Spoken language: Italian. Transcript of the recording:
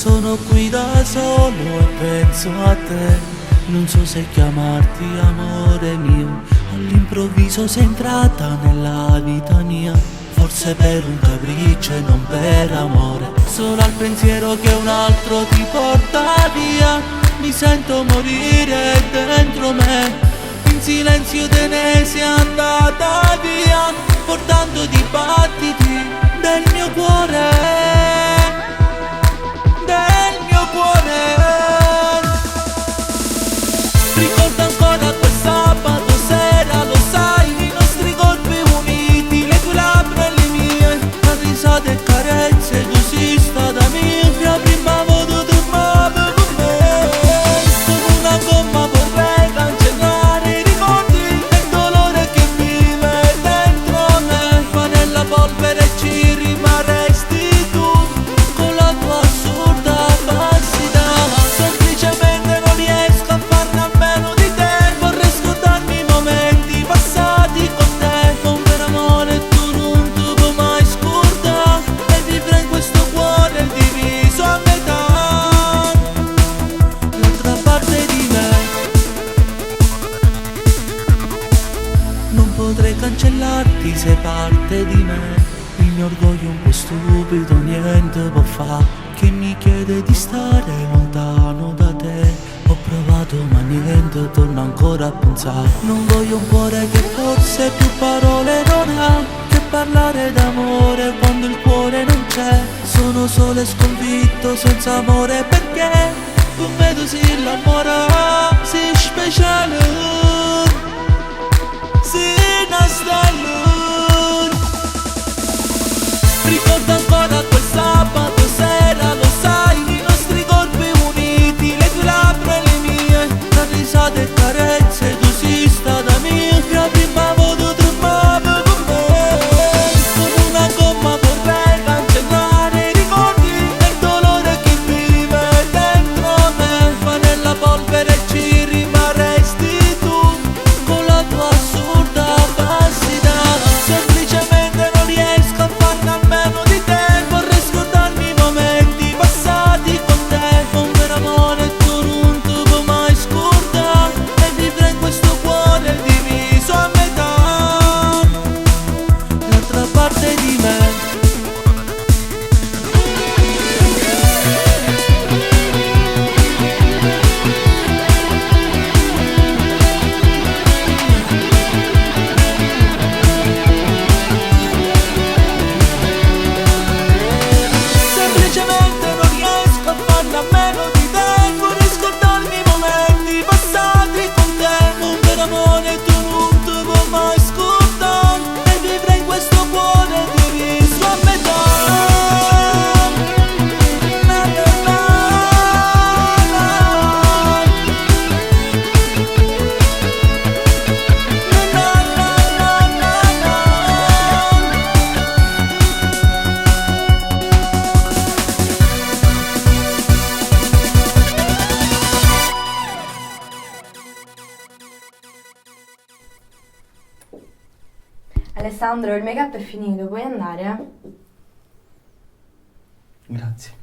Sono qui da solo e penso a te. Non so se chiamarti amore mio. All'improvviso sei entrata nella vita mia. Forse per un capriccio e non per amore. Solo al pensiero che un altro ti porta via mi sento morire dentro me. In silenzio te ne sei andata via, portando di battiti del mio cuore, del mio cuore. Ricordo ancora quel sabato sera, lo sai, i nostri corpi uniti, le tue labbra e le mie, tra risate e carezze, così stata mia prima volta tu amavo con me. Come una gomma vorrei cancellare i ricordi e il dolore che vive dentro me. Ma nella polvere ci rimarresti tu, con la tua assurda falsità. Semplicemente non riesco a farne a meno di te. Vorrei scordarmi i momenti passati con te. Con vero amore tu non ti puoi mai scordare, e vivere in questo cuore diviso a metà. L'altra parte di me non potrei cancellarti, sei parte di me. Il mio orgoglio un po' stupido niente può fare, che mi chiede di stare lontano da te. Ho provato ma niente, torno ancora a pensare. Non voglio un cuore che forse più parole non ha, che parlare d'amore quando il cuore non c'è. Sono solo e sconfitto senza amore, perché con me tu sei l'amore, sei speciale, sei una stella. Ricordo ancora quel sabato sera, lo sai, i nostri corpi uniti, le tue labbra e le mie, tra risate e carezze, tu sei stata mia prima volta tu amavo con me. Come una gomma vorrei cancellare i ricordi e il dolore che vive dentro me. Ma nella polvere ci rimarresti tu, con la tua assurda falsità. Semplicemente non riesco a farne a meno di te. Vorrei scordarmi i momenti passati con te. Con vero amore tu non ti puoi mai scordare, e vivere in questo cuore diviso a metà. L'altra parte di me semplicemente non riesco a farne a meno di te. Vorrei scordarmi i momenti passati con te. Un vero amore tu non ti puoi mai scordare, e vivere in questo cuore diviso a metà. Na, na, na, na, na, na, na, Alessandro, il make up è finito, puoi andare? Grazie.